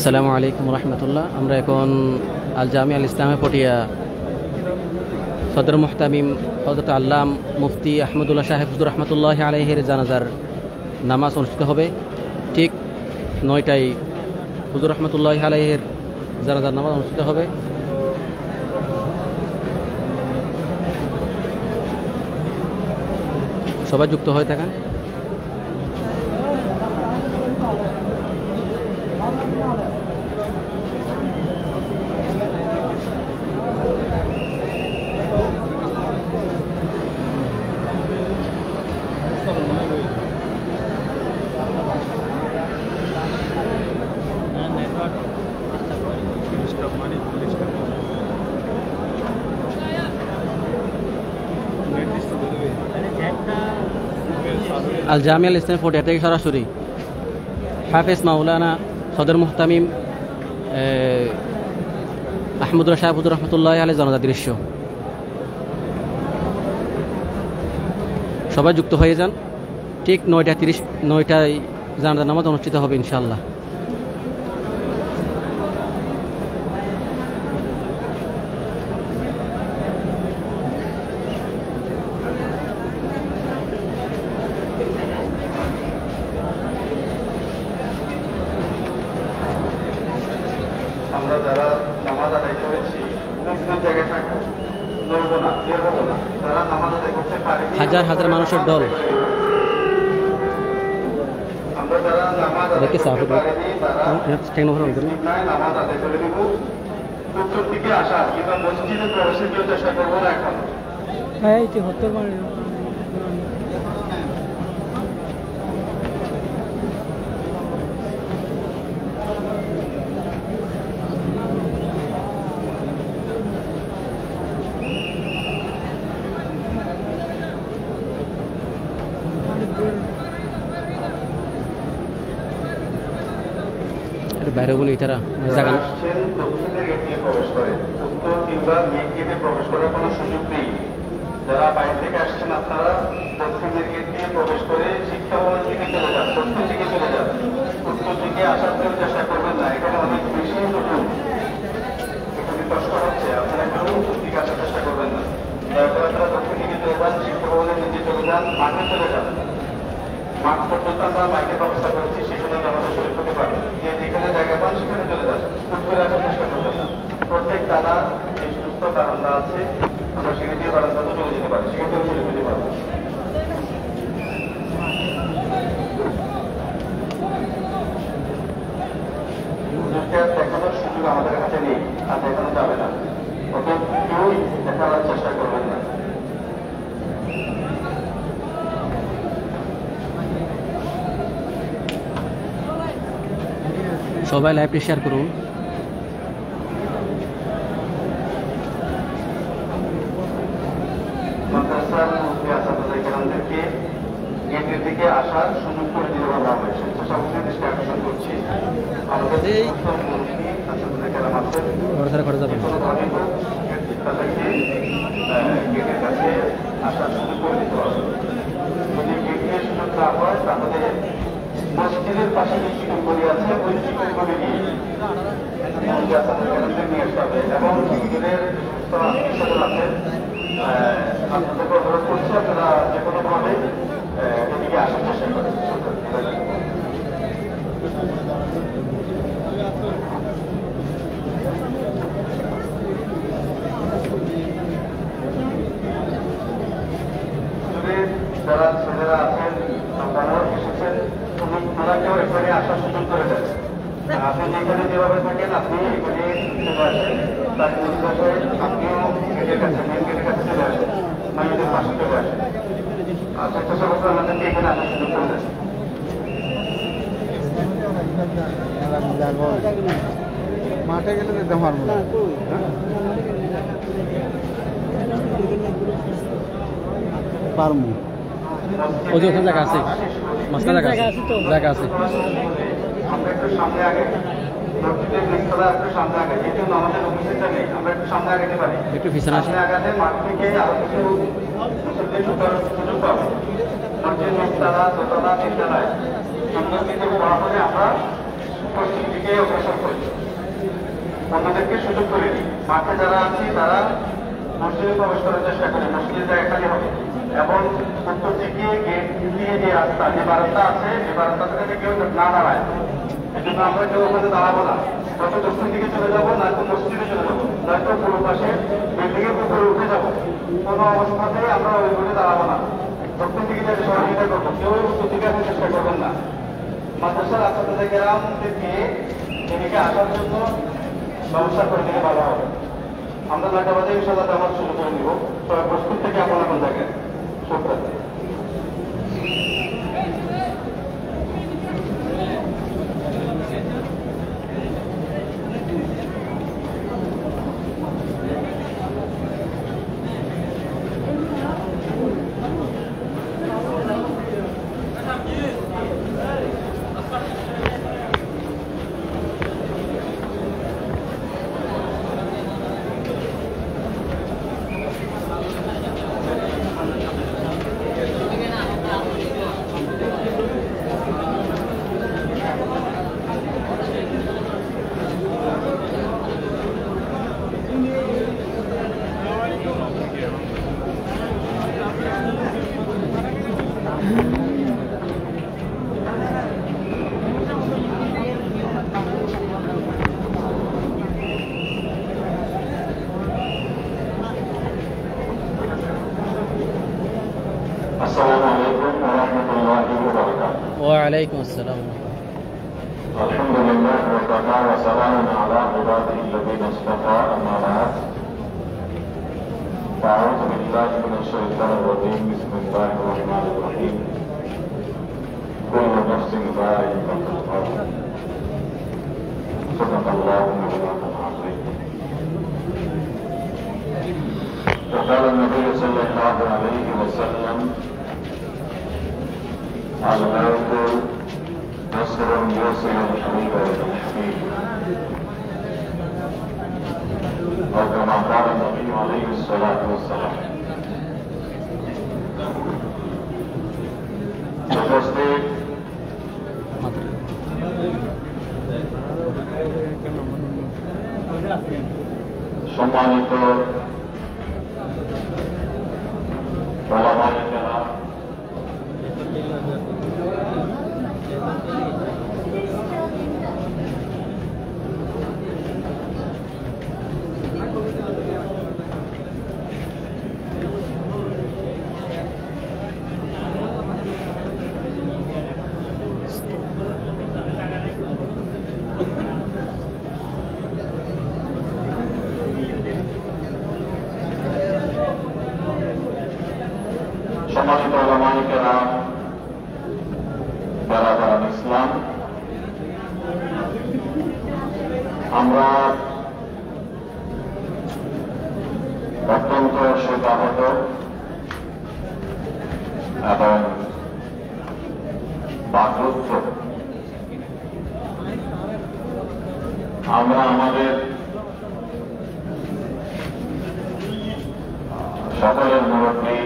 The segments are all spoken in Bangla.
আসসালামু আলাইকুম রহমতুল্লাহ। আমরা এখন আল জামিয়া আল ইসলামে পটিয়া সদর মুহতামিম হযরত আল্লাম মুফতি আহমদুল্লাহ সাহেব হুজুর রহমতুল্লাহ আলাইহির জানাজার নামাজ অনুষ্ঠিত হবে। ঠিক 9টায় হুজুর রহমতুল্লাহ আলাইহির জানাজার নামাজ অনুষ্ঠিত হবে। সবাই যুক্ত হয়ে থাকেন। আল জামিয়া আল ইসলাম পটিয়া থেকে সরাসরি হাফেজ মাওলানা সদর মুহতামিম আহমদুল্লাহ সাহেব হুজুর রহমতুল্লাহ আলাইহি জানাজার দৃশ্য। সবাই যুক্ত হয়ে যান। ঠিক 9টায় জানাজার নামাজ অনুষ্ঠিত হবে ইনশাআল্লাহ। আমরা যারা নামাজ আদায় করেছি জায়গায় থাকবো, নড়বো না, বের হবো না। যারা নামাজ আদায় করতে পারে, হাজার হাজার মানুষের দল। আমরা যারা নামাজ আদায় করতে পারিনি তারা নামাজ আদায় করে দিব। উত্তর দিকে আসা কিংবা মসজিদে প্রবেশের কেউ চেষ্টা করবো না এখন। বাইরে বলি তারা জায়গা দক্ষিণের গেট দিয়ে প্রবেশ করে, উত্তর কিংবা মেঘ গেটে প্রবেশ করার কোনো সুযোগ নেই। যারা বাইরে থেকে আসছেন আপনারা দক্ষিণের গেট দিয়ে প্রবেশ করে শিক্ষা ভবনের দিকে চলে যান, দক্ষিণ দিকে চলে যান। উত্তর দিকে আসার কেউ চেষ্টা করবেন না, এখানে অনেক বেশি নতুন, এখানে কষ্ট হচ্ছে। আপনারা কেউ উত্তর দিকে আসার চেষ্টা করবেন না। দয়া করে আপনারা দক্ষিণ দিকে চলে যান, শিক্ষা ভবনের নিচে চলে যান, মাঠে চলে যান। মাঠ পর্যন্ত আমরা মাইকের ব্যবস্থা করেছি, সেখানে আমাদের শরীর হতে পারে। যেখানে জায়গা পান সেখানে চলে যান, উত্তরে আসার চেষ্টা করবেন না। প্রত্যেক দাদা যে সুস্থ বারান্দা আছে আমরা সেখানে দিয়ে বারান্দাতে চলে যেতে পারি, সেখানেও চলে যেতে পারবো। দেখানোর সুযোগ আমাদের কাছে নেই, আর দেখানো যাবে না। অতএব কেউই দেখানোর চেষ্টা করবেন না। সবাই লাইভটি শেয়ার করুন। মাদ্রাসার আসাদুজ্জামানদেরকে গেটের দিকে আসার সুযোগ করে দিতে বলা হয়েছে। সবসময় দৃষ্টি আকর্ষণ করছি আমাদের গেটের কাছে আসার সুযোগ করে দিতে হবে। যদি গেটের সুযোগ না হয় তাহলে মসজিদের পাশে যে শিকড়গুলি আছে ওই শিকড়গুলি নিয়ে নিয়ে আসতে হবে। এবং মসজিদের সকল আছে আপনাদেরকে অনুরোধ করছি আপনারা যে কোনোভাবে এদিকে আসার চেষ্টা করেন। যারা ছেলেরা আছেন তারা এসেছেন, তারা কেউ এখানে আসার সুযোগ করে দেন। আপনি যেখানে যেভাবে থাকেন আপনি এখানে চলে আসেন, তার মধ্যে আপনিও গেটের কাছে মেন গেটের কাছে চলে আসেন, মাইদের পাশে চলে আসেন। আর চেষ্টা করতে আমাদেরকে এখানে আসার সুযোগ করে দেন। মাঠে গেলে যেতে পারবো না। পারবো ওই যে ওখানে জায়গা আছে, মাঝখানে জায়গা আছে, জায়গা আছে। আমরা একটু সামনে আগে মসজিদের নিচতলা একটু সামনে আগে, এই জন্য আমাদের অফিসটা নেই, আমরা একটু সামনে আগাতে পারি। একটু পিছনে আসেন। সামনে আগাতে মাঠ থেকে আরো কিছু মুসল্লি ঢোকার সুযোগ পাবো। মসজিদ নিচতলা, দোতলা, তিনতলায় সুন্দর কিছু পড়া করে আমরা পশ্চিম দিকে অগ্রসর করি, অন্যদেরকে সুযোগ করে দিই। মাঠে যারা আছি তারা মসজিদে প্রবেশ করার চেষ্টা করি, মসজিদের জায়গা খালি হবে। এবং উত্তর দিকে গেট দিয়ে যে রাস্তা, যে বারান্দা আছে, যে বারান্দা থেকে কেউ না দাঁড়ায়, এই জন্য আমরা কেউ ওখানে দাঁড়াবো না। যত দক্ষিণ দিকে চলে যাবো, নয়তো মসজিদে চলে যাবো, নয়তো পুরো পাশে বিল্ডিংয়ের উপরে উঠে যাবো। কোনো অবস্থাতেই আমরা ওই ঘুরে দাঁড়াবো না। দক্ষিণ দিকে যাতে সহযোগিতা করবো, কেউ উত্তর দিকে আসার চেষ্টা করবেন না। মাদ্রাসার আসাতে গ্রাম থেকে এদিকে আসার জন্য ব্যবস্থা করে দিলে ভালো হবে। আমরা 9টা বাজে ইনশাআল্লাহ আমার শুরু করে দিব। সবাই প্রস্তুত থেকে আপনারা কোন জায়গায় শুভরাত্রি। ওয়ালাইকুম আসসালাম। الحمد لله وكفى وسلام على عباده الذين اصطفى أما بعد فأعوذ بالله من الشيطان الرجيم بسم الله الرحمن الرحيم كل نفس ذائقة الموت صدق الله مولانا العظيم. وقال النبي صلى الله عليه وسلم الموت نصر يوصل الحبيب الى الحبيب، او كما قال النبي عليه الصلاه والسلام. উপস্থিত সম্মানিত ওলামায়ে কেরাম, সম্মানিত ওলামায়ে কেরাম, বারাদারান ইসলাম, আমরা অত্যন্ত শোকাহত এবং বাগ্রুদ্ধ। আমরা আমাদের সকলের মুরব্বী,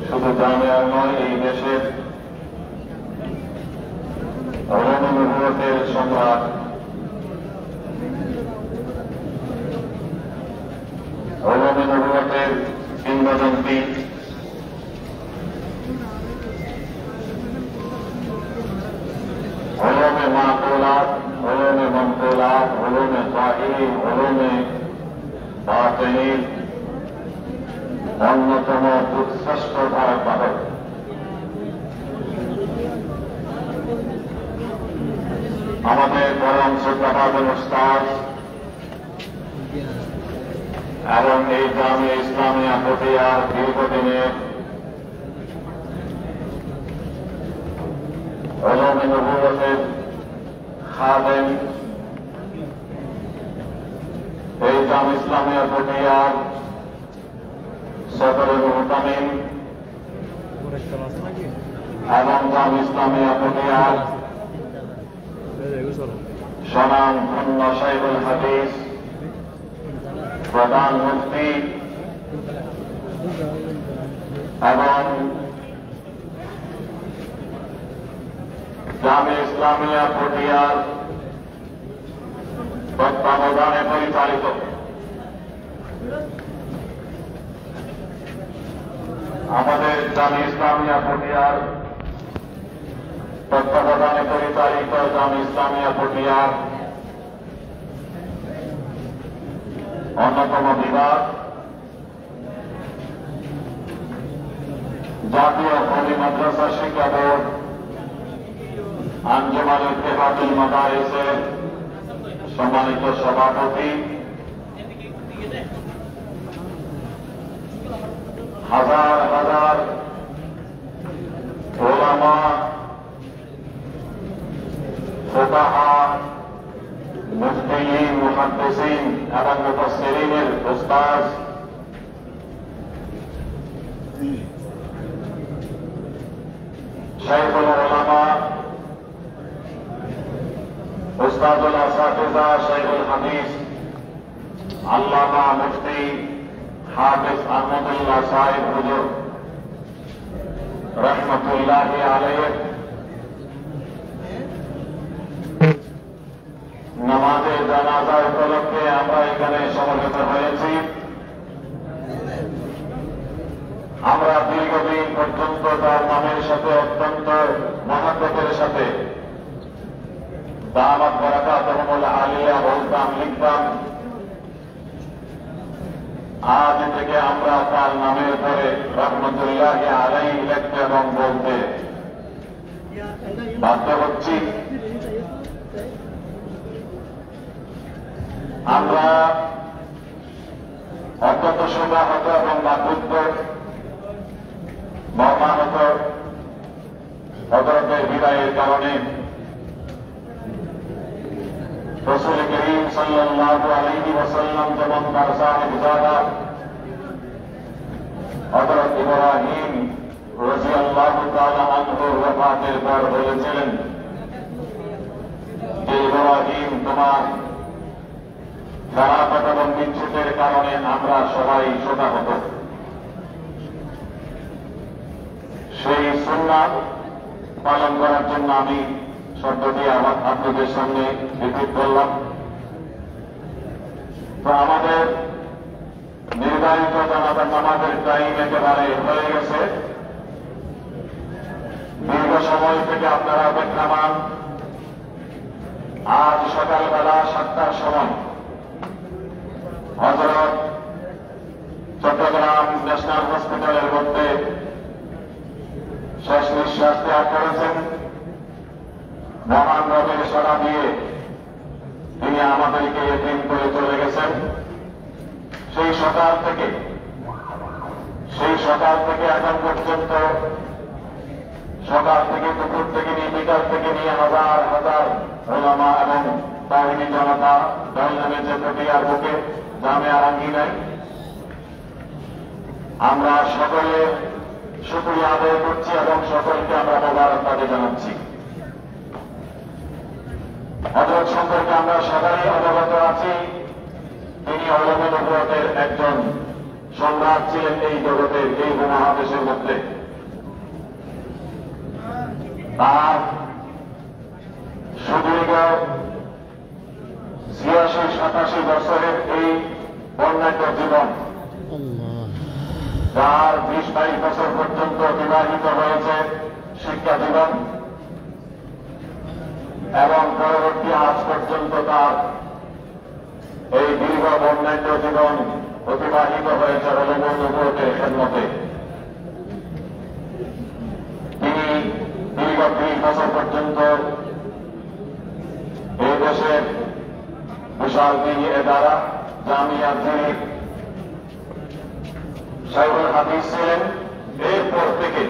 শুধু জামিয়ার নয়, এই দেশের অনুভূতের সম্রাট অনুভূতের কিংবদন্তি علوم معقولات، علوم منقولات، علوم ظاهری، علوم باطنی অন্যতম উৎকৃষ্ট ধারক। আমাদের পরম শ্রদ্ধাভাজন উস্তাদ এবং এই জামিয়া ইসলামিয়া পটিয়ার দীর্ঘদিনের আলমে নবুয়তের খাদেম, এই জাম ইসলামিয়া পটিয়ার সদরে মুহতামিম এবং জাম ইসলামিয়া পটিয়ার স্বনাম ধন্য শাইখুল হাদিস প্রধান মুফতি এবং জামে ইসলামিয়া পটিয়ার তত্ত্বাবধানে পরিচালিত আমাদের জামে ইসলামিয়া পটিয়ার তত্ত্বাবধানে পরিচালিত জামে ইসলামিয়া পটিয়ার অন্যতম বিভাগ জাতীয় কওমি মাদ্রাসা শিক্ষা বোর্ড আঞ্জুমান ইত্তেফাকুল মাদারিসের সম্মানিত সভাপতি, হাজার হাজার ওলামা, ফুকাহা, মুফতিয়িন, মুহাদ্দিসিন এবং মুফাসসিরিনের উস্তাদ, শাইখুল উলামা, উস্তাদুল আসাতিজা, শাইখুল হাদিস, আল্লামা মুফতি হাফিজ আহমদুল্লাহ সাহেব হুজুর রহমতুল্লাহি আলাইহি, নামাজে জানাজা উপলক্ষে আমরা এখানে সমবেত হয়েছি। আমরা দীর্ঘদিন পর্যন্ত তার নামের সাথে অত্যন্ত মহাব্বতের সাথে দাওয়াত বারাকাতুহুল আলিয়া বলতাম, লিখতাম। আজ থেকে আমরা তার নামের পরে রহমতুল্লাহি আলাইহি লিখতে এবং বলতে বাধ্য হচ্ছি। আমরা অত্যন্ত শোভাহত এবং বাধ্যুদ্ধ মর্মাহত হযরতের বিদায়ের কারণে রাসূল করিম সাল্লাল্লাহু আলাইহি ওয়াসাল্লাম যেমন তার সাহেবজাদা হযরত ইব্রাহিম রাদিয়াল্লাহু তাআলা আনহুর ওয়াফাতের পর বলেছিলেন যে ইব্রাহিম, তোমার খারাপ এবং বিচ্ছেদের কারণে আমরা সবাই শোকাহত। সেই সুন্নাত পালন করার জন্য আমি শব্দটি আপনাদের সামনে রিপিট করলাম। তো আমাদের নির্ধারিত জানাজার নামাজের টাইম একেবারে হয়ে গেছে। দীর্ঘ সময় থেকে আপনারা অপেক্ষামান। আজ সকালবেলা 7টার সময় হযরত চট্টগ্রাম ন্যাশনাল হসপিটালের মধ্যে শেষ নিঃশ্বাস ত্যাগ করেছেন। মহান রবের সাড়া দিয়ে তিনি আমাদেরকে এতিম করে চলে গেছেন। সেই সকাল থেকে এখন পর্যন্ত, সকাল থেকে দুপুর থেকে নিয়ে বিকাল থেকে নিয়ে হাজার হাজার ওলামা এবং তাওহীদি জনতা দল নেমেছে পটিয়ার বুকে, জামিয়ার আঙ্গিনায়। আমরা সকলে শুকরিয়া আদায় করছি এবং সকলকে আমরা মোবারকবাদ জানাচ্ছি। হযরত সম্পর্কে আমরা সবাই অবগত আছি। তিনি আলমে নবুয়তের একজন সম্রাট ছিলেন এই জগতের, এই উপমহাদেশের মধ্যে। তার সুদীর্ঘ 86-87 বছরের এই বর্ণাঢ্য জীবন, তার 20-22 বছর পর্যন্ত অতিবাহিত হয়েছে শিক্ষা জীবন এবং পরবর্তী আজ পর্যন্ত তার এই দীর্ঘ বর্ণাঢ্য জীবন অতিবাহিত হয়েছে আলমে নবুয়তের খেদমতে। তিনি দীর্ঘ 30 বছর পর্যন্ত এই দেশের বিশাল দিনী এদারা জামিয়া যিনি শাইখুল হাদিস ছিলেন। এরপর থেকে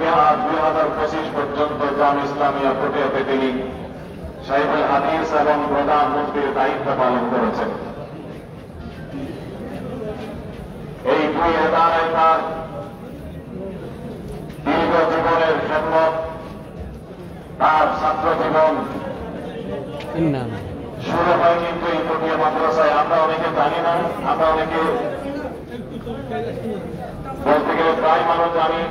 থেকে আজ 2025 পর্যন্ত জাম ইসলামিয়া পটিয়াতে তিনি শাইখুল হাদিস এবং প্রধান মুফতির দায়িত্ব পালন করেছেন। এই দুই এদারায় তার দীর্ঘ জীবনের খেদমত, তার ছাত্র জীবন শুরু হয় কিন্তু এই পটিয়া মাদ্রাসায়। আমরা অনেকে জানি না, আমরা অনেকে বলতে গেলে প্রায় মানুষ জানি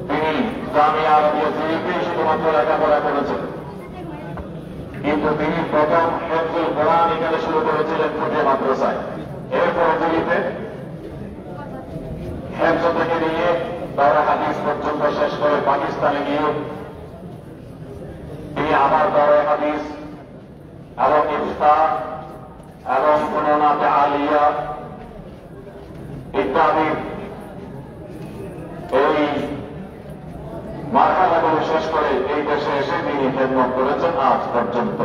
তিনি জামিয়া আরবিয়া জিরিতে শুধুমাত্র লেখাপড়া করেছেন, কিন্তু তিনি প্রথম হিফজুল কোরআন এখানে শুরু করেছিলেন পটিয়া মাদ্রাসায়। এরপর জিরিতে হিফজ থেকে নিয়ে দাওরা হাদিস পর্যন্ত শেষ করে পাকিস্তানে গিয়ে তিনি আবার দাওরা হাদিস এবং ইফতা এবং কোননাতে আলিয়া ইত্যাদি এই মারহালাগুলো শেষ করে এই দেশে এসে তিনি খেদমত করেছেন আজ পর্যন্ত।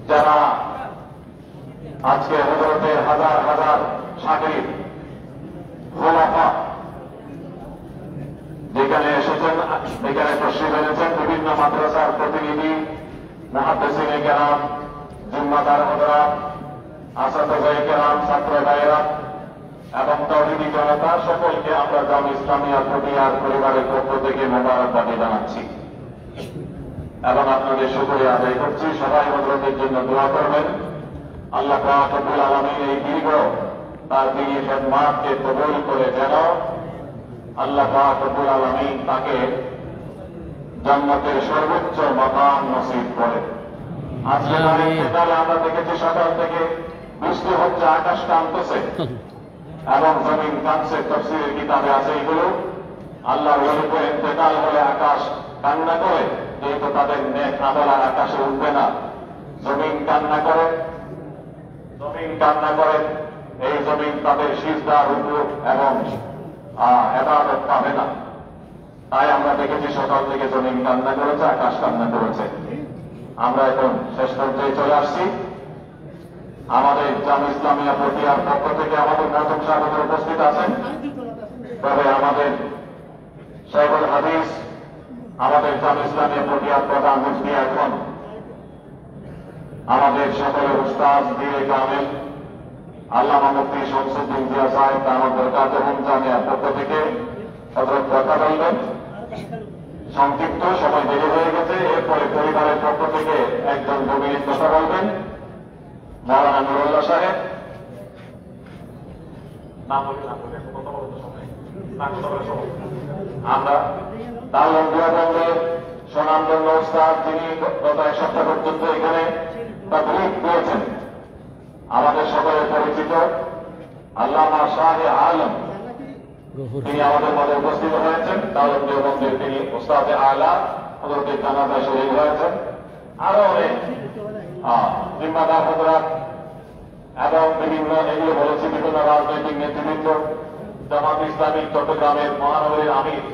যারা আজকে হযরতের হাজার হাজার শাগির্দ খোলাফা যেখানে এসেছেন, এখানে তশরিফ এনেছেন বিভিন্ন মাদ্রাসার প্রতিনিধি, মুহাদ্দিসিনে কেরাম, জিম্মাদার হযরত, আসাতিজায়ে কেরাম, ছাত্র ভাইয়েরা এবং তাওহীদি জনতা, সকলকে আমরা জাম ইসলামিয়া পটিয়ার পরিবারের পক্ষ থেকে মোবারকবাদ জানাচ্ছি এবং আপনাদের শুকরিয়া আদায় করছি। সবাই হযরতের জন্য দোয়া করবেন। আল্লাহ পাক রব্বুল আলামিন এই দীর্ঘ তার দিনের খেদমতকে কবুল করে যেন আল্লাহ পাক রব্বুল আলামিন তাকে জান্নাতের সর্বোচ্চ মাকাম নসিব করে। আজকে আমরা দেখেছি সকাল থেকে বৃষ্টি হচ্ছে, আকাশ কাঁপতেছে এবং জমিন কাঁপছে। তাফসীরের কিতাবে আছে এগুলো। আল্লাহর ওলিদের ইন্তেকাল হলে আকাশ কান্না করে, যেহেতু তাদের নেক আমল আর আকাশে উঠবে না। জমিন কান্না করে, জমিন কান্না করে, এই জমিন তাদের সিজদা, রুকু এবং ইবাদত পাবে না। তাই আমরা দেখেছি সকাল থেকে জমিন কান্না করেছে, আকাশ কান্না করেছে। আমরা এখন শেষ পর্যায়ে চলে আসছি। আমাদের জাম ইসলামিয়া পটিয়ার পক্ষ থেকে আমাদের প্রথম স্বাগত উপস্থিত আছেন, তবে আমাদের শাইখুল হাদিস, আমাদের জাম ইসলামিয়া পটিয়ার প্রধান মুফতি, এখন আমাদের সকলের উস্তাদ পীরে কামেল আল্লামা মুফতি শামসুদ্দিন জিয়া সাহেব দামাত বরকাতুহুম জামিয়ার পক্ষ থেকে হযরত কথা বলবেন। সংক্ষিপ্ত, সময় দেরি হয়ে গেছে। এরপরে পরিবারের পক্ষ থেকে একজন 2 মিনিট কথা বলবেন মাওলানা নুরুল্লাহ সাহেব। আমরা তালম দেওবন্দের স্বনামধন্য উস্তাদ, যিনি গত 1 সপ্তাহ পর্যন্ত এখানে তাকরীর দিয়েছেন, আমাদের সকলের পরিচিত আল্লামা শাহে আলম, তিনি আমাদের মাঝে উপস্থিত হয়েছেন। তালম দেওবন্দের তিনি উস্তাদে আলা, হযরতের জানাজায় শরীক হয়েছেন। আরো অনেক জিম্মাদার হযরত এবং বিভিন্ন, এগুলো বলেছি, বিভিন্ন রাজনৈতিক নেতৃবৃন্দ, জামাত ইসলামী চট্টগ্রামের মহানগরীর আমির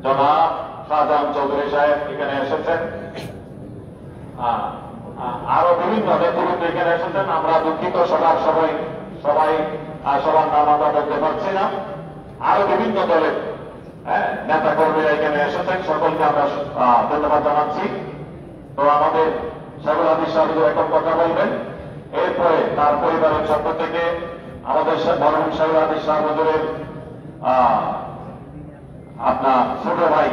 জনাব শাহজাহান চৌধুরী সাহেব এখানে এসেছেন। আরো বিভিন্ন নেতৃবৃন্দ এখানে এসেছেন। আমরা দুঃখিত, সবাই সবার নাম আমরা বলতে পারছি না। আরো বিভিন্ন দলের নেতা কর্মীরা এখানে এসেছেন, সকলকে আমরা ধন্যবাদ জানাচ্ছি। তো আমাদের শাইখুল হাদিস সাহেব এখন কথা বলবেন। এরপরে তার পরিবারের পক্ষ থেকে আমাদের মরহুম শাইখুল হাদিস সাহেবের আপনার ছোট ভাই,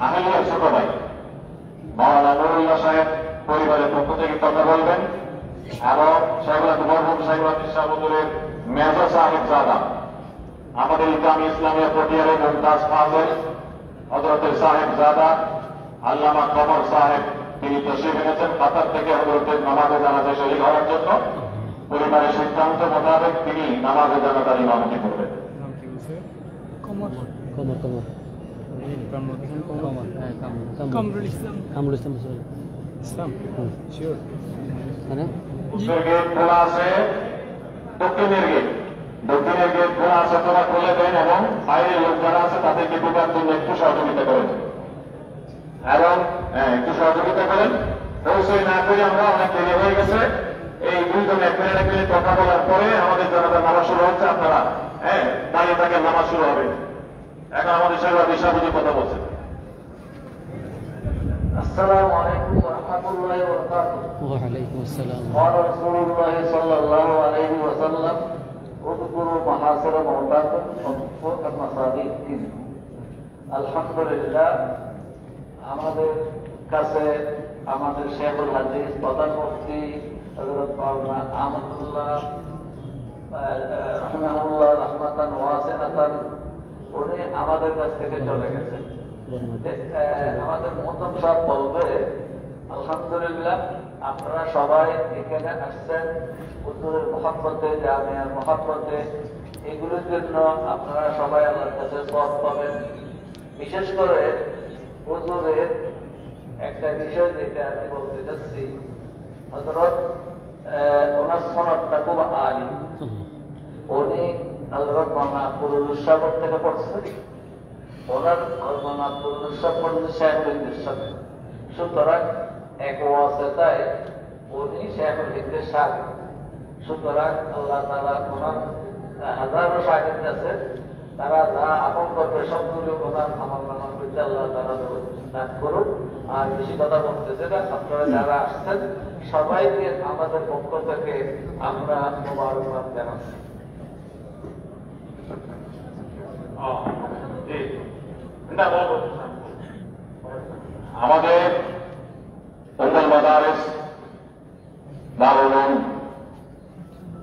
আহলিয়ার ছোট ভাই মাওলানা নুরুল্লাহ সাহেব পরিবারের পক্ষ থেকে কথা বলবেন এবং মরহুম শাইখুল হাদিস সাহেবের মেজর সাহেব জাদা, আমাদের জামি ইসলামিয়া পটিয়ারের মুমতাজ ফাজল হযরতের সাহেব জাদা আল্লামা কমর সাহেব, তিনি তশরিফ এনেছেন কাতার থেকে হযরতের নামাজে জানাজায় শরীক হওয়ার জন্য। পরিবারের সিদ্ধান্ত মোতাবেক তিনি নামাজে জানাজার ইমামতি করবেন। গেট খোলা আছে, দক্ষিণের গেট খোলা আছে, তারা খুলে দেন এবং বাইরের লোক যারা আছে তাদেরকে ঢোকার জন্য একটু সহযোগিতা করেন এবং একটু সহযোগিতা করেন। অবশ্যই না করে আমরা অনেক দেরি হয়ে গেছে। এই 2 জন 1 মিনিট কথা বলার পরে আমাদের জানাজার নামাজ শুরু হচ্ছে। আপনারা দাঁড়িয়ে থাকে, নামাজ শুরু হবে। এখন আমাদের সাহেব দিশাবুঝি কথা বলছেন। السلام عليكم ورحمة الله وبركاته. وعليكم السلام. قال رسول الله صلى الله عليه وسلم اذكروا محاسن موتاكم وتقوا المصابيح. আলহামদুলিল্লাহ, আমাদের কাছে আমাদের শেখুল হাদিস প্রধান মুফতি হযরত মাওলানা আহমদুল্লাহ রাহমাহুল্লাহ রাহমাতান ওয়াসিআতান উনি আমাদের কাছ থেকে চলে গেছেন। আমাদের মহতম সাহেব বলবে, আলহামদুলিল্লাহ আপনারা সবাই এখানে আসছেন হুজুরের মহব্বতে, জামিয়ার মহব্বতে, এগুলোর জন্য আপনারা সবাই আল্লাহর কাছে সওয়াব পাবেন। বিশেষ করে হুজুরের একটা বিষয় যেটা আমি বলতে চাচ্ছি, হযরত ওনার সনদটা খুব আলী, উনি হযরত মাওলানা কুরুল সাহেব থেকে পড়ছেন, ওনার মাওলানা কুরুল সাহেব পড়ছেন শেখুল হিন্দের সাথে। সুতরাং এক ওয়াসিতায় উনি শেখুল হিন্দের সাথে। সুতরাং আল্লাহ তাআলা ওনার হাজারো শাগির্দ আছে, তারা যা আপন করবে সবগুলো ওনার আমল নামার মধ্যে আল্লাহ তাআলা দান করুন। আর বেশি কথা বলতেছে না, আপনারা যারা আসছেন সবাইকে আমাদের পক্ষ থেকে আমরা মোবারকবাদ জানাচ্ছি। আমাদের উম্মুল মাদারিস দারুল উলুম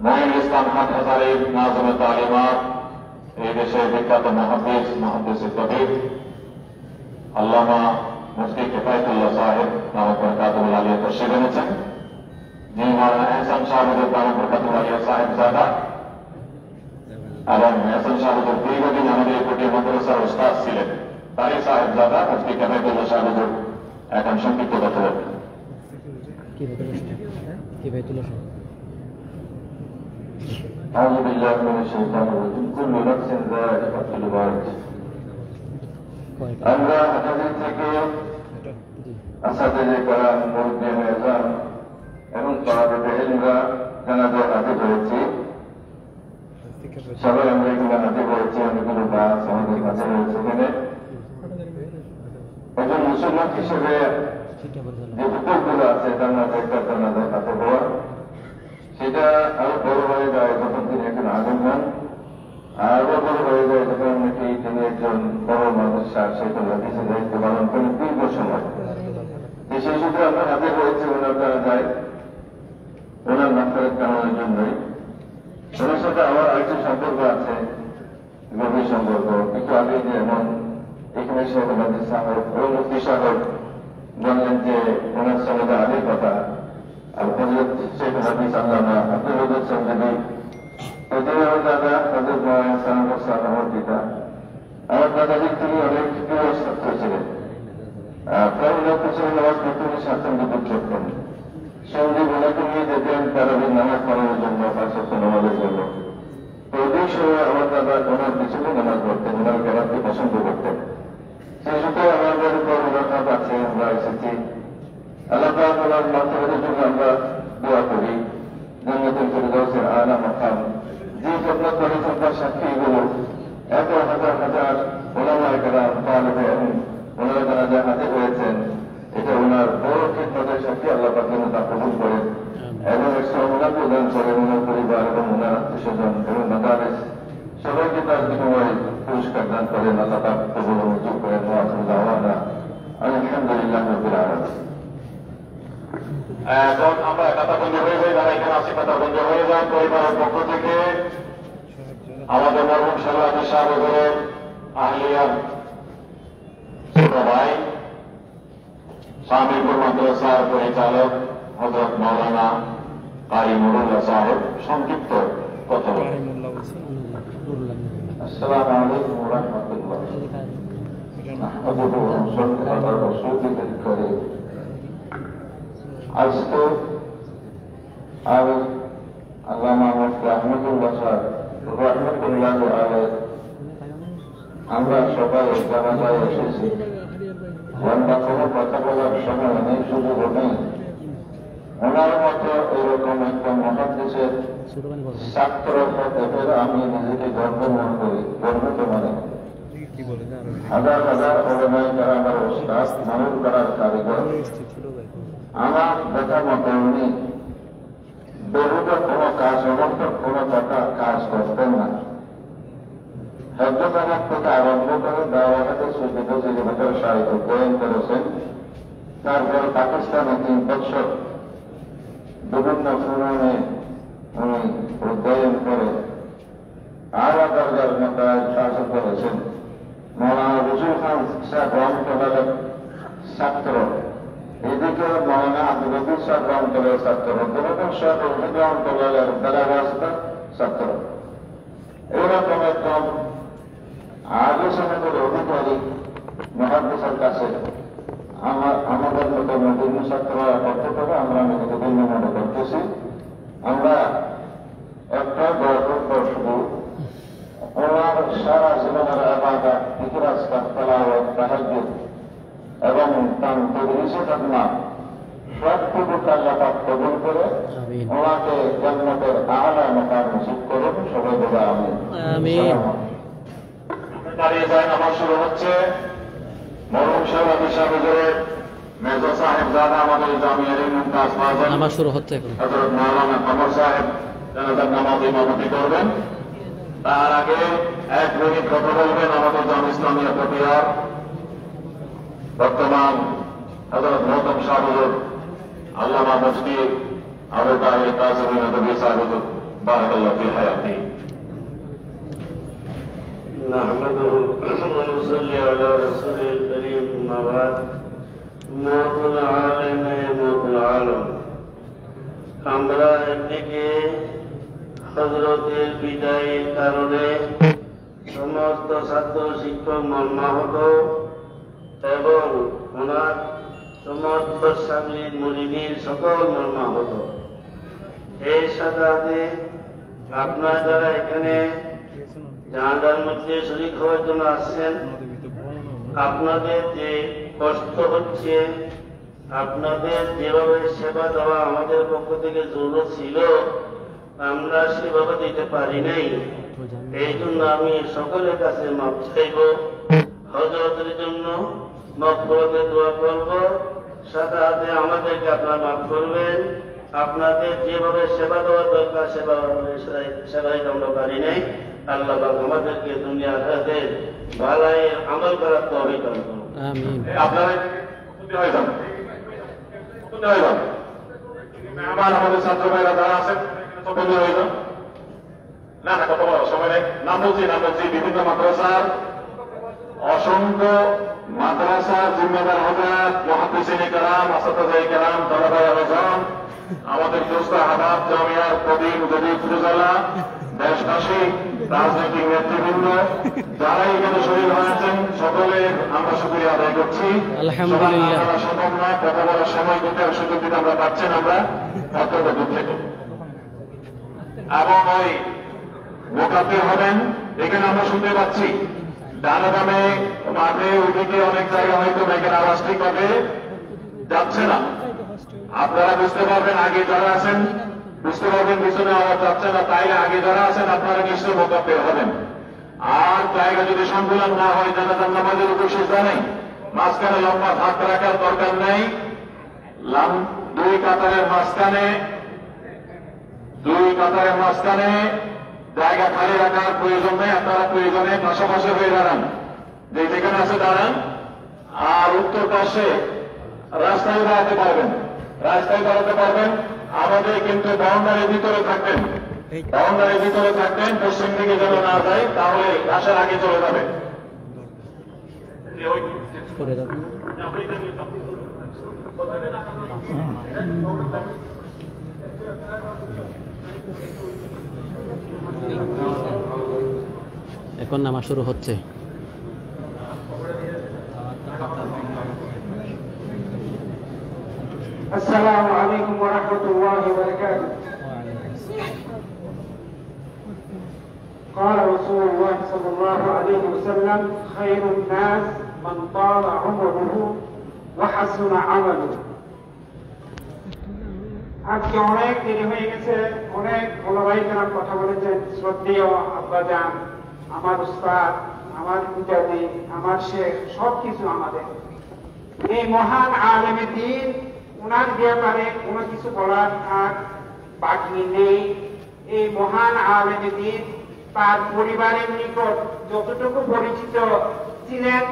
মঈনুল ইসলাম হাটহাজারী নাযিমুত তালিমাত, এই দেশের বিখ্যাত মুহাদ্দিস কবির আল্লামা মুফতি কিফায়াতুল্লাহ সাহেব নামক বরকাতুল আলিয়া তশরিফ এনেছেন, যিনি মাওলানা এহসান শাহবুদ্দুর নামক বরকাতুল আলিয়া সাহেবজাদা এবং এহসান শাহবুদ্দুর দীর্ঘদিন আমাদের এই কোটিয়া মাদ্রাসার উস্তাদ ছিলেন। তারই সাহেবজাদা মুফতি কিফায়াতুল্লাহ শাহবুদ্দুর এখন সংক্ষিপ্ত কথা বলবেন। أعوذ بالله من الشيطان الرجيم كل نفس ذائقة الموت. আমরা হাজারি থেকে আসাদে কালাম মুরব্বিয়ান আযম এবং তালাবে ইলমরা জানাজার হাতে হয়েছি। সবাই আমরা এগুলো হাতে হয়েছি, অনেকগুলো গাছ আমাদের কাছে রয়েছে। এখানে একজন মুসলমান হিসেবে যে হুকুমগুলো আছে তার মধ্যে একটা জানাজার হাতে হওয়া, সেটা আরো বড় হয়ে যায় যখন তিনি এখন আগুন হন, আরো বড় হয়ে যায় যখন নাকি তিনি একজন বড় মাদ্রাসার শেখুল হাদিসের দায়িত্ব পালন করেন দীর্ঘ সময়। সেই সূত্রে আমরা হাতে হয়েছে ওনার দ্বারা যায় ওনার মাফারেত কামানোর জন্যই। ওনার সাথে আমার আরেকটি সম্পর্ক আছে, গভীর সম্পর্ক। একটু আগে যে এমন এখানে শেখুল হাদিস সাহেব এবং মুফতি সাহেব বললেন যে ওনার সনদে আগের কথা, আর হযরত শেখুল হাদিস আল্লামা আব্দুল ওয়াদুদ চৌধুরী, এটাই আমার দাদা, হযরত মাওলানা সালামুল সাহেব আমার পিতা। আমার দাদাজির তিনি অনেক প্রিয় ছাত্র ছিলেন, প্রায় 9 নামাজ পড়তে উনি স্বাচ্ছন্দ্য বোধ করতেন। সঙ্গে ওনাকে নিয়ে যেতেন তারাবির নামাজ পড়ানোর জন্য, 5 ওয়াক্ত নামাজের জন্য। তো ওই সময় আমার দাদা ওনার পিছনে নামাজ পড়তেন, ওনার কেরাতকে পছন্দ করতেন। সেই সূত্রে আমাদের উপর ওনার হাত আছে, আমরা এসেছি। আল্লাহ পাক ওনার মাগফিরাতের জন্য আমরা দোয়া করি, জান্নাতুল ফিরদাউসের আলা মাকাম। যে খেদমত করেছেন তার সাক্ষী এগুলো, এত হাজার হাজার ওলামায়ে কেরাম, তালেবে ইলম, ওনারা যারা যা হাতে হয়েছেন, এটা ওনার বড় খেদমতের সাক্ষী। আল্লাহ পাক যেন তা কবুল করেন এবং একটা ওনার প্রদান করেন, ওনার পরিবার এবং ওনার আত্মীয়স্বজন এবং মাদারিস সবাইকে তার বিনিময়ে পুরস্কার দান করেন। আল্লাহ পাক কবুল ও মঞ্জুর করেন। ওয়া আখিরু দাওয়ানা আলহামদুলিল্লাহি রাব্বিল আলামিন। এখন আমরা কথাবন্ধ হয়ে যাই, যারা এখানে আছে কথাবন্ধ হয়ে যায়। পরিবারের পক্ষ থেকে আমাদের মরহুম শেখুল হাদিস সাহেবের আহলিয়ার ছোট ভাই শামিরপুর মাদ্রাসার পরিচালক হযরত মাওলানা কারি নুরুল্লাহ সাহেব সংক্ষিপ্ত কথা বলেন। আসসালামু আলাইকুম ওয়া রাহমাতুল্লাহ। নাহমাদুহু ওয়া নুসাল্লি আলা রাসূলিল কারীম। আজ তো আল্লামা মুফতি আহমদুল্লাহ সাহেব রাহমাতুল্লাহ আলাইহি, আমরা সবাই জানাজায় এসেছি। আমরা কোনো কথা বলার সময় নেই, সুযোগ নেই। ওনার মতো এরকম একটা মহাদেশের ছাত্র হতে পেরে আমি নিজেকে গর্বিত মনে করি। হাজার হাজার ওলামায়ে কেরামের উস্তাদ, মানুষ করার কারিগর, আমার দেখা মতো উনি বহুটা কোনো কাজ, অনর্থক কোনো কথা কাজ করতেন না। হেফাজত থেকে আরম্ভ করে দাওয়াতে সুযোগ জীবনের সাহিত্য অধ্যয়ন করেছেন। তারপর পাকিস্তানে 3 বছর বিভিন্ন ফোরামে উনি অধ্যয়ন করে আলা দরজার মাত্রায় শাসন করেছেন। মৌলানা রসুল খান সাহেব রহমতুল্লাহের ছাত্র, এদিকে মৌলানা আব্দুল লতিফ সাহেব রহমতুল্লাহের ছাত্র, দুরকম সাহেব রহমতুল্লাহের বেলাবাস্তার ছাত্র। এইরকম একদম আগে সমাজের অধিকারী মহাদেশের কাছে আমাদের মতো নদীন ছাত্ররা করতে পারে, আমরা নিজেকে ভিন্ন মনে করতেছি। আমরা একটা বরকত শুধু ওনার সারা জীবনের আবাদত, ফিকির, আজকার, তেলাওয়াত, তাহাজ্জুদ এবং তার তদরিসে খাদমা সবটুকু আল্লাহ পাক কবুল করে ওনাকে জান্নাতের আলা মাকাম নসিব করুন। সবাই বলে আমিন। দাঁড়িয়ে যায়, নামাজ শুরু হচ্ছে। মরহুম সাহেব দিশা হুজুরের মেজর সাহেব দাদা আমাদের জামিয়ার মুমতাজ ফাজল, নামাজ শুরু হচ্ছে এখন। হযরত মাওলানা কমর সাহেব জানাজার নামাজ ইমামতি করবেন। তার আগে 1 মিনিট কথা বলবেন আমাদের জাম ইসলামিয়া পটিয়ার বর্তমান হযরত মোহতম শাহ হুজুর আল্লামা মুফতি আবু তাহের কাসেমী নদভী সাহেব হুজুর, বারাকাল্লাহু ফি হায়াতি। نحمده ونصلي على رسوله الكريم أما بعد موت العالم موت العالم আমরা একদিকে হযরতের বিদায়ের কারণে সমস্ত ছাত্র শিক্ষক মর্মাহত এবং ওনার সমস্ত সামনের মুরিদিন সকল মর্মাহত। এর সাথে আপনারা যারা এখানে জানাজার মধ্যে শরীক হওয়ার জন্য আসছেন, আপনাদের যে কষ্ট হচ্ছে, আপনাদের যেভাবে সেবা দেওয়া আমাদের পক্ষ থেকে জরুরত ছিল, আমরা সেভাবে দিতে পারি নাই। এই জন্য আমি সকলের কাছে মাপ চাইব, হযরতের জন্য মাগফিরাতের দোয়া করব। সাথে সাথে আমাদেরকে আপনারা মাফ করবেন। আপনাদের যেভাবে সেবা দেওয়ার দরকার সেবাই আমরা পারি নাই। আল্লাহ পাক আমাদেরকে দুনিয়া আখিরাতে ভালোর আমল করার তৌফিক দান করুন। আমিন। আপনারা হয়ে যান, আমাদের ছাত্র ভাইরা যারা আছেন সকলে হয়ে যান। না না, কত বড় সময় নেই। নাম বলছি বিভিন্ন মাদ্রাসার অসংখ্য মাদ্রাসার জিম্মেদার হযরত মুহাদ্দিসিনে কেরাম, আসাতিজায়ে কেরাম, তালাবায়ে আযম, আমাদের দোস্ত আহবাব জামিয়ার কবির জদিদ ফুজালা, দেশবাসী, রাজনৈতিক নেতৃবৃন্দ যারা এখানে শরীর হয়েছেন সকলের আমরা শুকরিয়া আদায় করছি। আলহামদুলিল্লাহ। সম্ভব নয়, কত বড় সময় দিতে সুযোগ দিতে আমরা পাচ্ছেন, আমরা অত্যন্ত দুঃখিত। এবং ওই মোকাব্বে হবেন এখানে আমরা শুনতে পাচ্ছি ডানে বামে মাঠে ওদিকে অনেক জায়গা হয়তো মেঘের আওয়াজ ঠিকভাবে যাচ্ছে না। আপনারা বুঝতে পারবেন, আগে যারা আছেন বুঝতে পারবেন পিছনে আওয়াজ যাচ্ছে না, তাইলে আগে যারা আছেন আপনারা নিশ্চয় মোকাব্বে হবেন। আর জায়গা যদি সংকুলন না হয়, জানাজার নামাজের উপর সিজদা নেই, মাঝখানে লম্বা ভাগ রাখার দরকার নেই। 2 কাতারের মাঝখানে জায়গা খালি রাখার প্রয়োজন নেই। আপনারা প্রয়োজনে পাশাপাশি হয়ে দাঁড়ান, যেখানে আছে দাঁড়ান। আর উত্তর পাশে রাস্তায় দাঁড়াতে পারবেন। আমাদের কিন্তু বাউন্ডারির ভিতরে থাকবেন, পশ্চিম দিকে যেন না যায়, তাহলে আসার আগে চলে যাবে। এখন নামাজ শুরু হচ্ছে। السلام عليكم ورحمة الله وبركاته. قال رسول الله صلى الله عليه وسلم: خير الناس من طال عمره وحسن عمله. আজকে অনেক দেরি হয়ে গেছে, অনেক ভাই কেরাম কথা বলেছেন। শ্রদ্ধেয় আব্বাজান, আমার উস্তাদ, আমার পিতাজি, আমার শেখ, সবকিছু আমাদের এই মহান আলেমে দ্বীন, ওনার ব্যাপারে কোনো কিছু বলার আর বাকি নেই। এই মহান আলেমে দ্বীন তার পরিবারের নিকট যতটুকু পরিচিত ছিলেন,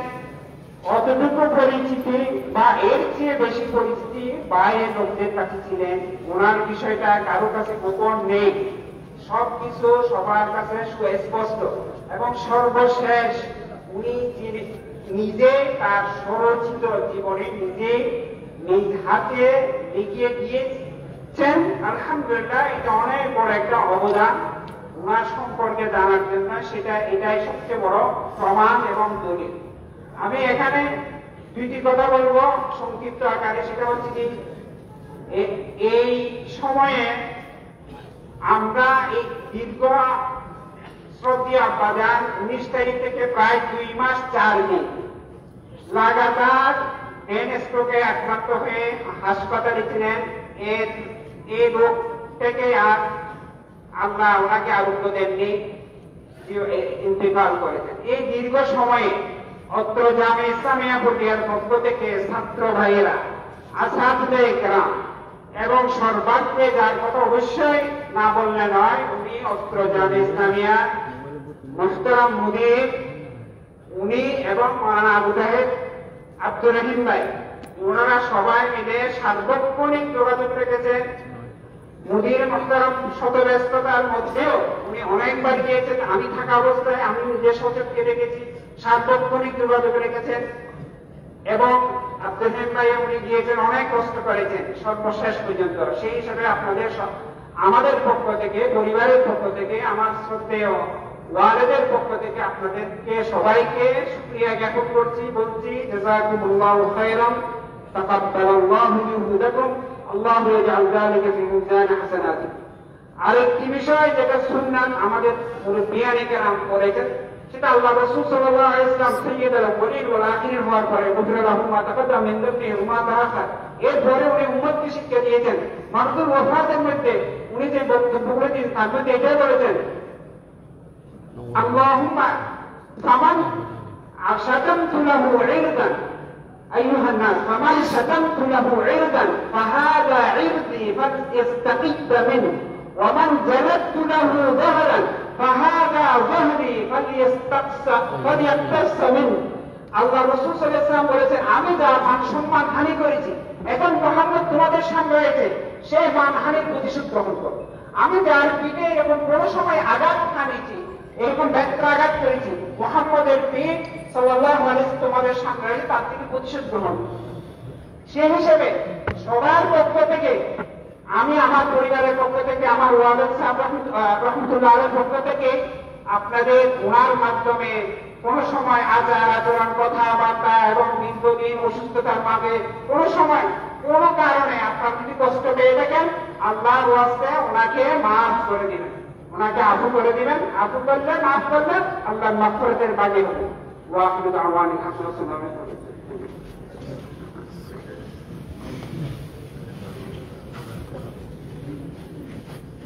অতটুকু পরিচিতি বা এর চেয়ে বেশি পরিচিতি বাইরের লোকদের কাছে ছিলেন। ওনার বিষয়টা কারো কাছে গোপন নেই, সবকিছু সবার কাছে সুস্পষ্ট। এবং সর্বশেষ উনি নিজে তার স্বরচিত জীবনে নিজে নিজ হাতে লিখিয়ে দিয়েছেন। আলহামদুলিল্লাহ, এটা অনেক বড় একটা অবদান ওনার সম্পর্কে জানার জন্য। এটাই সবচেয়ে বড় প্রমাণ এবং দলিল। আমি এখানে দুইটি কথা বলবো সংক্ষিপ্ত আকারে। সেটা হচ্ছে কি, এই সময়ে আমরা এই দীর্ঘ শ্রদ্ধেয় আব্বাজান 19 তারিখ থেকে প্রায় 2 মাস 4 দিন লাগাতার ব্রেন স্ট্রোকে আক্রান্ত হয়ে হাসপাতালে ছিলেন। এই রোগ থেকে আর আল্লাহ ওনাকে আরোগ্য দেননি, ইন্তেকাল করেছেন। এই দীর্ঘ সময়ে অত্র জামে ইসলামিয়া পটিয়ার পক্ষ থেকে ছাত্র ভাইয়েরা, আসাদে কেরাম এবং সর্বাগ্রে, যার কথা অবশ্যই না বললে নয়, উনি অত্র জামে ইসলামিয়া মুহতারাম মুদির, উনি এবং মাওলানা আবু তাহের আব্দুর রহিম ভাই, ওনারা সবাই মিলে সার্বক্ষণিক যোগাযোগ রেখেছেন। মুদির মুহতারাম শত ব্যস্ততার মধ্যেও উনি অনেকবার গিয়েছেন। আমি থাকা অবস্থায় আমি নিজে সচেতনকে রেখেছি, সার্বক্ষণিক যোগাযোগ রেখেছেন। এবং আব্দুল রহিম ভাই উনি গিয়েছেন, অনেক কষ্ট করেছেন সর্বশেষ পর্যন্ত। সেই হিসাবে আপনাদের আমাদের পক্ষ থেকে, পরিবারের পক্ষ থেকে, আমার শ্রদ্ধেয় ওয়ালেদের পক্ষ থেকে আপনাদেরকে সবাইকে শুকরিয়া জ্ঞাপন করছি, বলছি জাযাকুমুল্লাহু খায়রান, তাকাব্বালাল্লাহু জুহুদাকুম, আল্লাহু ইয়াজআল যালিকা ফি মিজানি হাসানাতিকুম। আরেকটি বিষয় যেটা সুন্নাত আমাদের মুরব্বিয়ানে কেরাম করেছেন, সেটা আল্লাহ রাসূল সাল্লাল্লাহু আলাইহি ওয়াসাল্লাম সাইয়্যিদুল আউয়ালিন ওয়াল আখিরিন হওয়ার পরে গুফরা লাহুম মা তাকাদ্দাম মিন যামবিহি ওয়া মা তাআখার, এরপরে উনি উম্মতকে শিক্ষা দিয়েছেন। মারদুল ওয়াফাতের মধ্যে উনি যে বক্তব্য করেছেন তার মধ্যে এটাই বলেছেন, আল্লাহুম্মা ফামান শাতামতু লাহু ইরদান আইয়ুহান নাস ফামান শাতামতু লাহু ইরদান ফাহাদা ইরদি ফাস্তাকিদ মিনহু ওয়া মান জালাতু লাহু যাহরান ফাহাদা যাহরি ফালিয়াস্তাকসা মিনহু। আল্লাহ রাসূল সাল্লাল্লাহু আলাইহি ওয়াসাল্লাম বলেছেন, আমি যা মান সম্মান হানি করেছি, এখন মুহাম্মদ তোমাদের সামনে রয়েছে, সেই মান হানির প্রতিশোধ গ্রহণ করো। আমি যার পিঠে এবং কোনো সময় আঘাত হানিয়েছি, এরকম ব্যত্রাঘাত করেছি, মুহাম্মদের পিঠ সাল্লাল্লাহু আলাইহি ওয়াসাল্লাম তোমাদের সামনে রয়েছে, তার থেকে প্রতিশোধ গ্রহণ। সেই হিসেবে সবার পক্ষ থেকে, আমি আমার পরিবারের পক্ষ থেকে, আমার ওয়ালেদ সাহেব রহমতুল্লাহ আলাইহির পক্ষ থেকে আপনাদের ওনার মাধ্যমে কোনো সময় আচার আচরণ, কথাবার্তা এবং দীর্ঘদিন অসুস্থতার মাঝে কোনো সময় কোনো কারণে আপনার যদি কষ্ট পেয়ে থাকেন, আল্লাহর ওয়াস্তে ওনাকে মাফ করে দিবেন, ওনাকে আফু করে দিবেন। আফু করলে, মাফ করলে আল্লাহর মাগফিরাতের বাগী হবে। ওয়া আখিরু দাওয়ানা আলহামদুলিল্লাহ।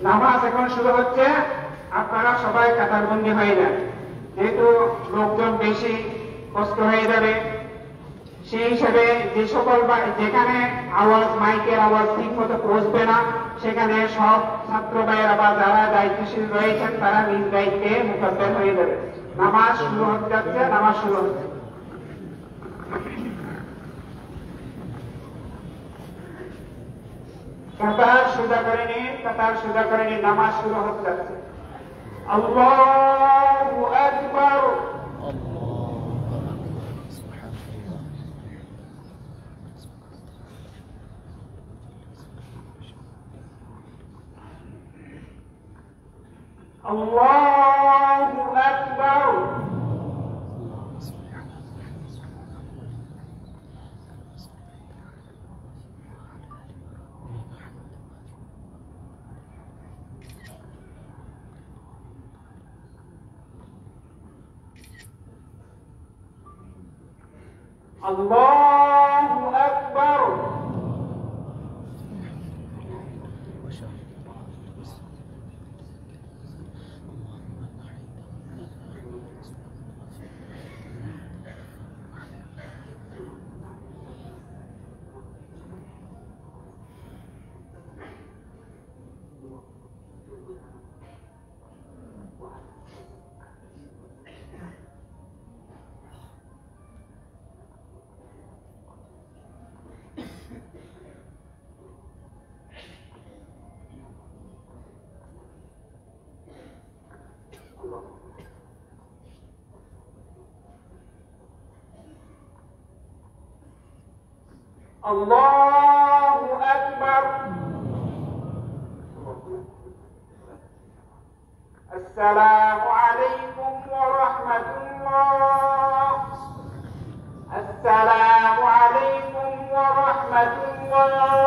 নামাজ এখন শুরু হচ্ছে, আপনারা সবাই কাতারবন্দি হয়ে যান, যেহেতু লোকজন বেশি, কষ্ট হয়ে যাবে। সেই হিসাবে যে সকল যেখানে আওয়াজ, মাইকের আওয়াজ ঠিক মতো পৌঁছবে না, সেখানে সব ছাত্র ভাইয়েরা বা যারা দায়িত্বশীল রয়েছেন তারা নিজ দায়িত্বে মুকাদ্দার হয়ে যাবে। নামাজ শুরু হতে যাচ্ছে, নামাজ শুরু হচ্ছে। কাতার সোজা করে নিন, কাতার সোজা করে নিন, নামাজ শুরু হতে যাচ্ছে। আল্লাহু আকবার। আল্লাহু আকবার। আল্লাহু আকবার। আল্লাহু আকবার। আসসালামু আলাইকুম ওয়া রাহমাতুল্লাহ। আসসালামু আলাইকুম ওয়া রাহমাতুল্লাহ।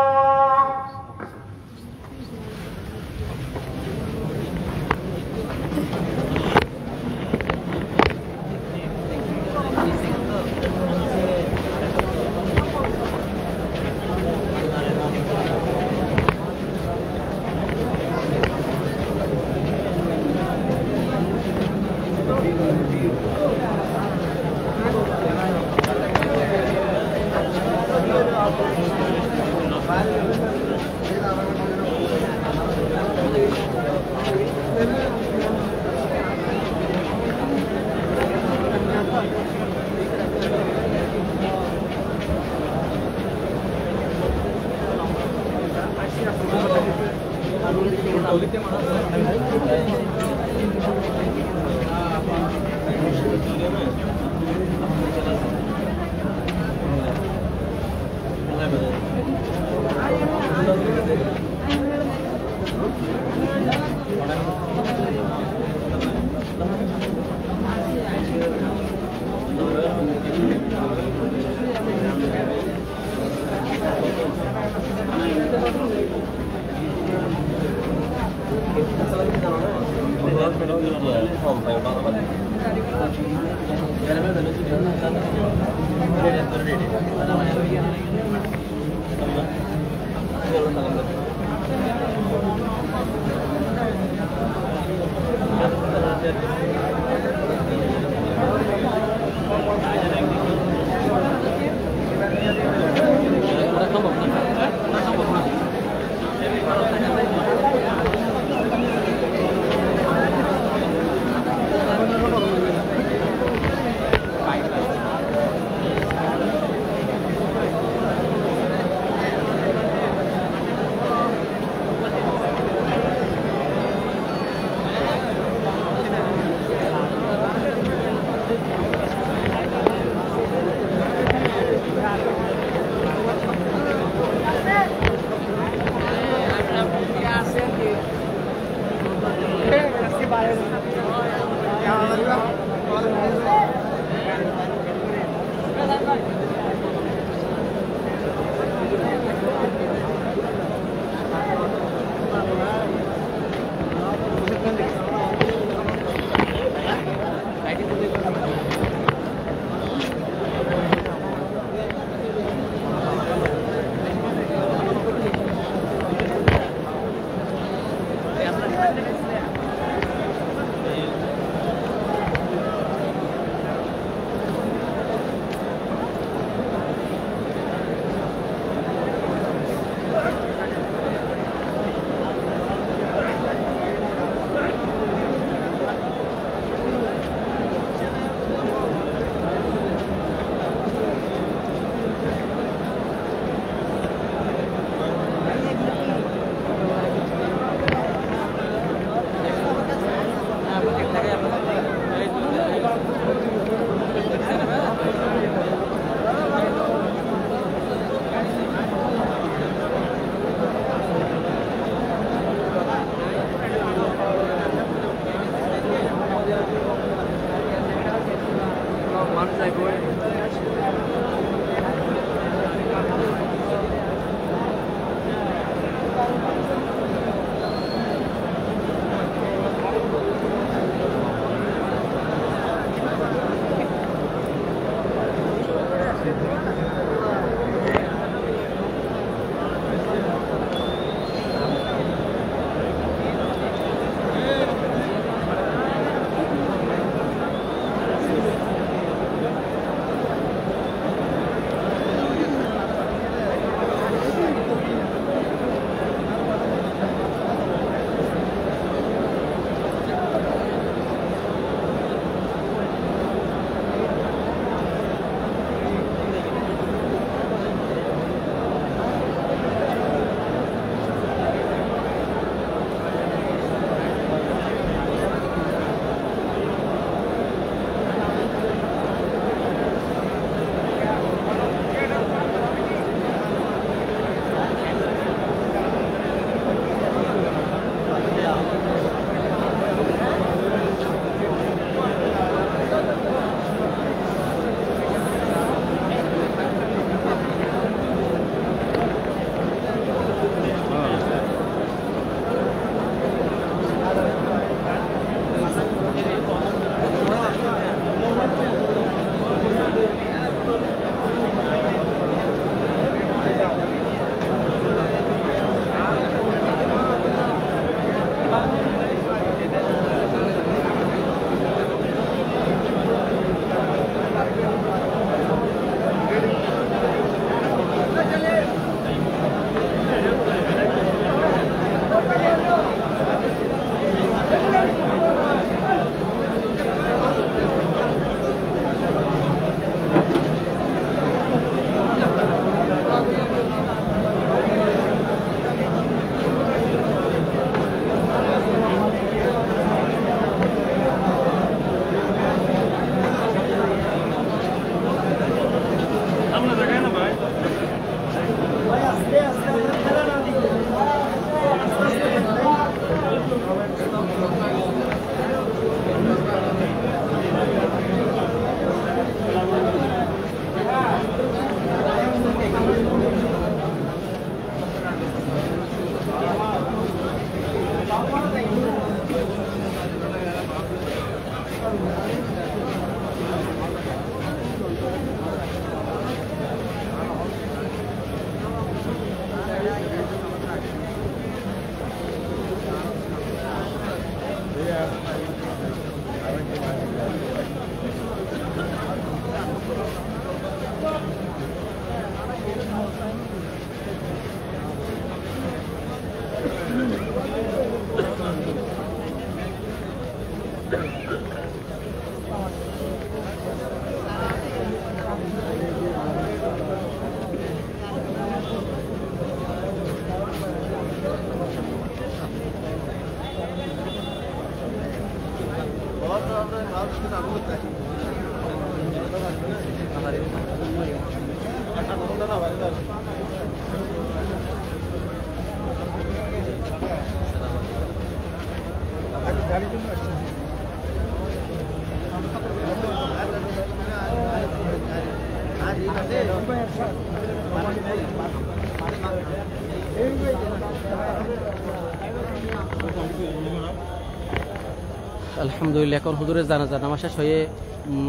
আলহামদুলিল্লাহ এখন হুজুরের জানাজা নামাজ শেষ হয়ে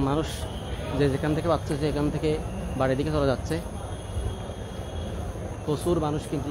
মানুষ যে যেখান থেকে পাচ্ছে সেখান থেকে বাড়ির দিকে চলে যাচ্ছে। প্রচুর মানুষ কিন্তু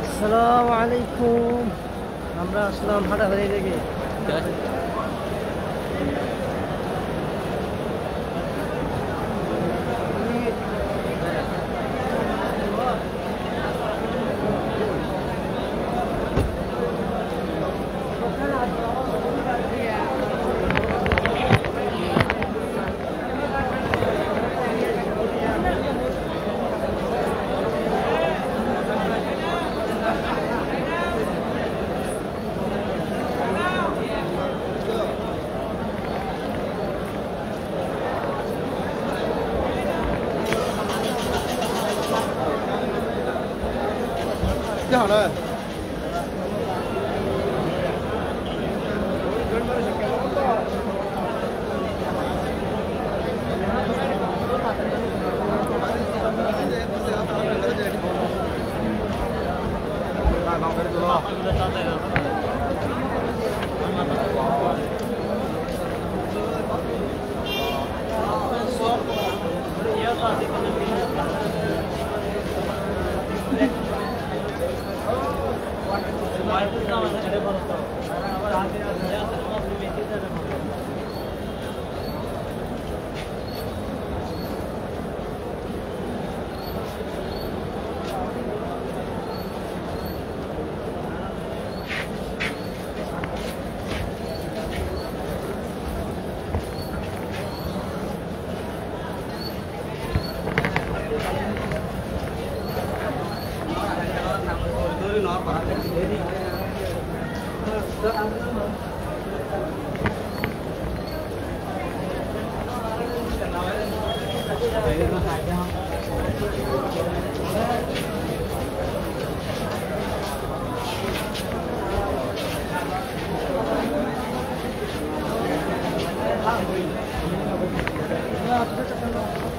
আসসালামু আলাইকুম। আমরা আসলাম হাটাহারি থেকে।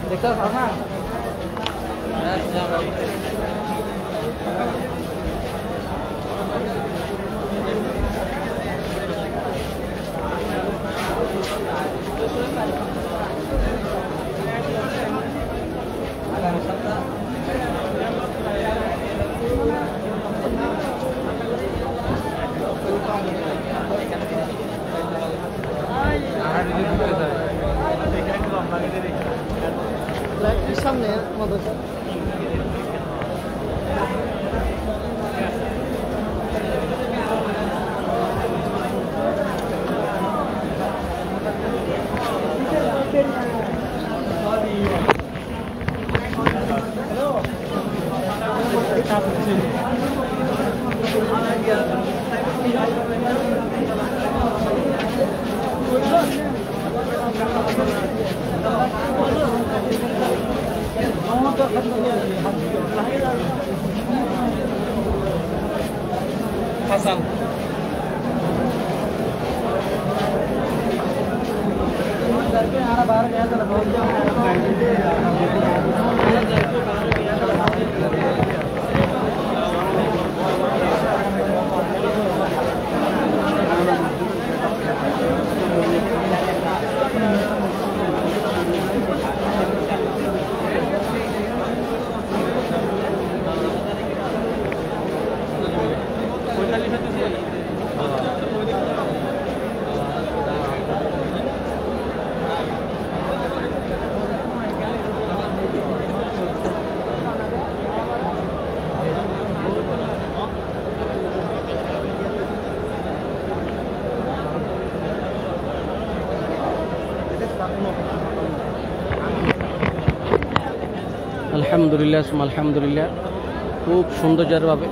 देखो हाँ সামনে মতো Hasan আলহামদুলিল্লাহ আলহামদুলিল্লাহ খুব সৌন্দর্যভাবে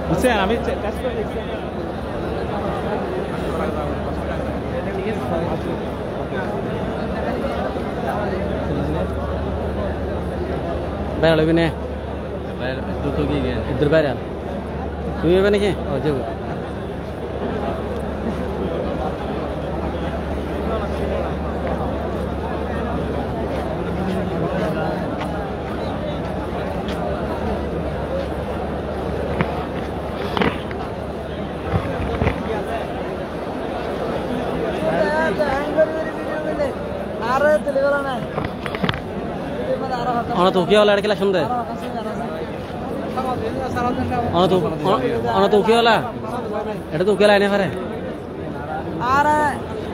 বুঝছেন আমি কাজ করে দেখছি বাইরে লবি না বাইরে দ্রুত গিয়ে গিয়ে ইধর বাইরে তুমি যাবে নাকি ও যাবো तो क्या वाला लड़के सुन दे तो क्या वाला এটা তো কেলা এনে পারে আর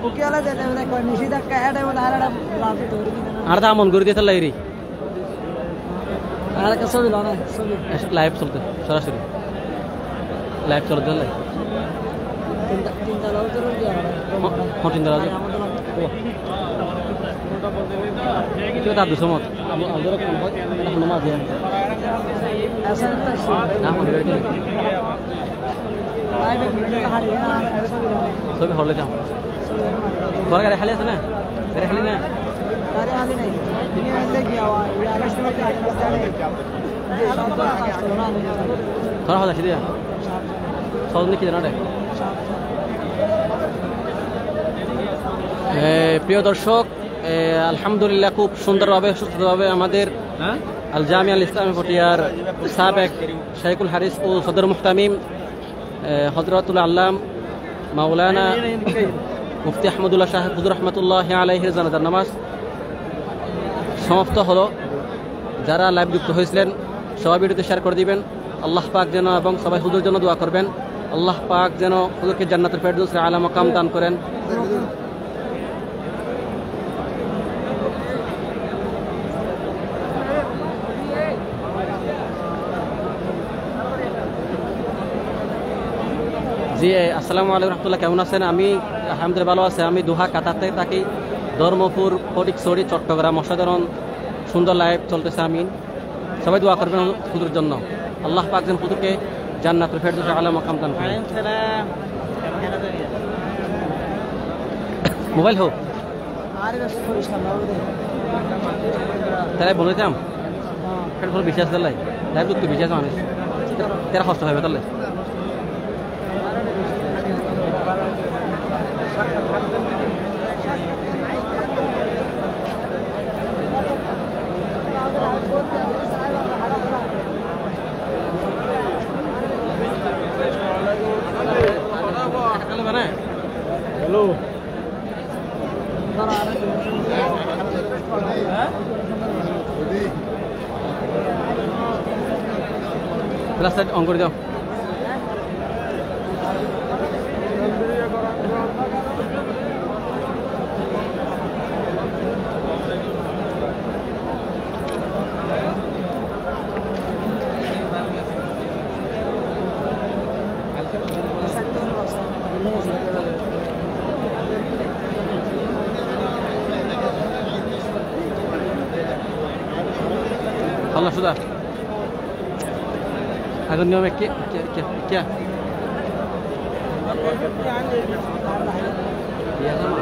ওকে वाला যেতে মানে কোন নিশিদা কাটা মানে আরটা লাভ ধরে আর তা মন করে দিতে লাইরি আর কা ছবি লানা ছবি লাইভ চলতে সরাসরি লাইভ চলতে লাই তিনটা লাভ ধরে দিয়া হ্যাঁ তিনটা লাভ kita tak ada semut. Ada orang buat nama dia. Asal tak sih. Nama dia itu. Sobi hall jam. Kau ada hal itu na? Ada hal ni? Ada hal ni. Ini ada dia awak. Ya, ada semua ada. Thora hal sih dia. Soal ni kita nak. প্রিয় দর্শক আলহামদুলিল্লাহ খুব সুন্দরভাবে সুস্থভাবে আমাদের আল জামিয়া আল ইসলামী পটিয়ার সাবেক শাইখুল হারিস ও সদর মুহতামিম হযরতুল আল্লাম মাওলানা মুফতি আহমদুল্লাহ সাহেব হুজুর রহমতুল্লাহ আলাইহির জানাজার নামাজ সমাপ্ত হলো। যারা লাইভ যুক্ত হয়েছিলেন সবাই ভিডিওতে শেয়ার করে দিবেন। আল্লাহ পাক যেন এবং সবাই হুজুর জন্য দোয়া করবেন, আল্লাহ পাক যেন হুজুরকে জান্নাতুল ফেরদৌসের আলা মাকাম দান করেন। জি আসসালামু আলাইকুম রহমতুল্লাহ, কেমন আছেন? আমি আলহামদুলিল্লাহ ভালো আছি। আমি দোহা কাতারতে থাকি, ধর্মপুর ফটিকছড়ি চট্টগ্রাম। অসাধারণ সুন্দর লাইভ চলতেছে। আমি সবাই দোয়া করবেন হুজুরের জন্য, আল্লাহ পাক যেন হুজুরকে জান্নাতুল ফেরদৌসের আলা মাকাম দান করেন। মোবাইল হোক তাই বলেছিলাম বিশ্বাস দিলাই লাইভ যুক্ত বিশ্বাস মানুষ তারা কষ্ট হবে তাহলে। হ্যালো রাস্তায় অন করে দাও। Allah sudah. Ada niat क्या? Ya sama.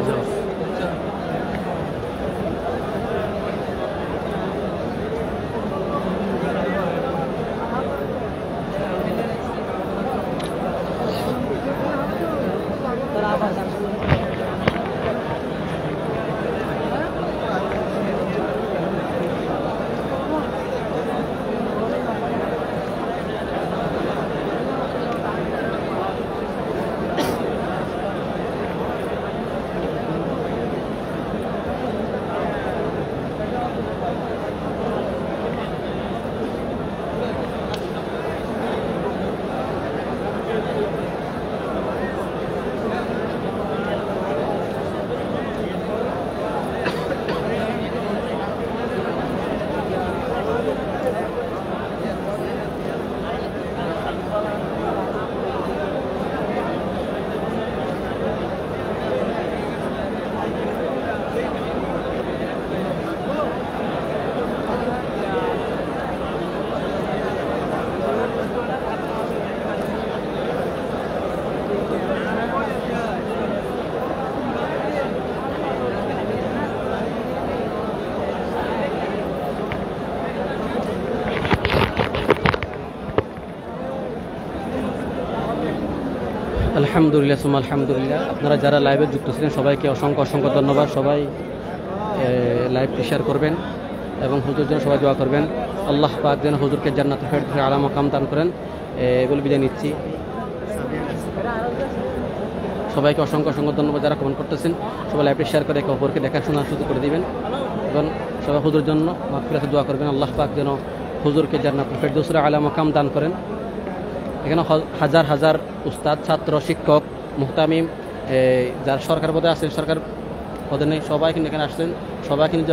আলহামদুলিল্লাহ সুমা আলহামদুলিল্লাহ। আপনারা যারা লাইভে যুক্ত ছিলেন সবাইকে অসংখ্য অসংখ্য ধন্যবাদ। সবাই লাইভটি শেয়ার করবেন এবং হুজুর যেন সবাই দোয়া করবেন, আল্লাহ পাক যেন হুজুরকে জান্নাতুল ফেরদৌসের আলা মাকাম দান করেন। এগুলো বিদায় নিচ্ছি। সবাইকে অসংখ্য অসংখ্য ধন্যবাদ। যারা কমেন্ট করতেছেন সবাই লাইভটি শেয়ার করে একে অপরকে দেখাশোনার সুযোগ করে দিবেন এবং সবাই হুজুর জন্য মাগফিরাতে দোয়া করবেন, আল্লাহ পাক যেন হুজুরকে জান্নাতুল ফেরদৌসের আলা মাকাম দান করেন। এখানে হাজার হাজার উস্তাদ, ছাত্র, শিক্ষক, মুহতামিম, যারা সরকার পদে আছেন, সরকার পদে নেই, সবাই কিন্তু এখানে আসছেন। সবাই কিন্তু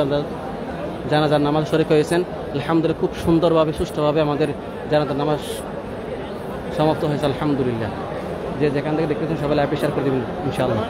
জানাজার নামাজ শরীক হয়েছেন। আলহামদুলিল্লাহ খুব সুন্দরভাবে সুষ্ঠুভাবে আমাদের জানাজার নামাজ সমাপ্ত হয়েছে আলহামদুলিল্লাহ। যে যেখান থেকে দেখতেছেন সবাই লাইভ শেয়ার করে দেবেন ইনশাআল্লাহ।